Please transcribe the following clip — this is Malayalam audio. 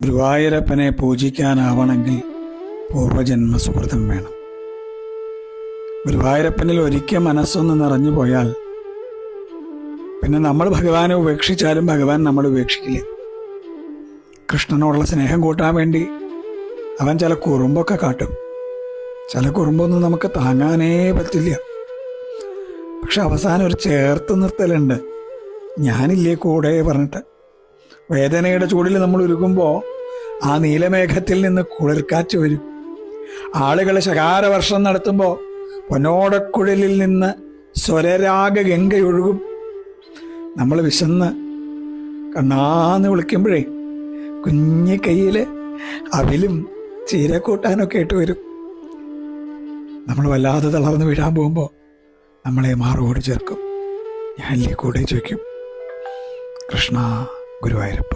ഗുരുവായൂരപ്പനെ പൂജിക്കാനാവണമെങ്കിൽ പൂർവജന്മ സുഹൃതം വേണം. ഗുരുവായൂരപ്പനിൽ ഒരിക്കൽ മനസ്സൊന്ന് നിറഞ്ഞു പോയാൽ പിന്നെ നമ്മൾ ഭഗവാനെ ഉപേക്ഷിച്ചാലും ഭഗവാൻ നമ്മൾ ഉപേക്ഷിക്കില്ല. കൃഷ്ണനോടുള്ള സ്നേഹം കൂട്ടാൻ വേണ്ടി അവൻ ചില കുറുമ്പൊക്കെ കാട്ടും. ചില കുറുമ്പൊന്നും നമുക്ക് താങ്ങാനേ പറ്റില്ല. പക്ഷെ അവസാനം ഒരു ചേർത്ത് നിർത്തലുണ്ട്, ഞാനില്ലേ കൂടെ പറഞ്ഞിട്ട്. വേദനയുടെ ചൂടിൽ നമ്മൾ ഉരുകുമ്പോൾ ആ നീലമേഘത്തിൽ നിന്ന് കുളിർക്കാറ്റ് വരും. ആളുകൾ ശകാരവർഷം നടത്തുമ്പോൾ പൊന്നോടക്കുഴലിൽ നിന്ന് സ്വരരാഗ ഗംഗയൊഴുകും. നമ്മൾ വിശന്ന് കണ്ണാന്ന് വിളിക്കുമ്പോഴേ കുഞ്ഞി കയ്യിൽ അവിലും ചീരക്കൂട്ടാനൊക്കെ ഇട്ട് വരും. നമ്മൾ വല്ലാതെ തളർന്ന് വീഴാൻ പോകുമ്പോൾ നമ്മളെ മാറോട് ചേർക്കും, ഞാനില്ലേ കൂടെ ചോദിക്കും, കൃഷ്ണ ഗുരുവായൂരപ്പ.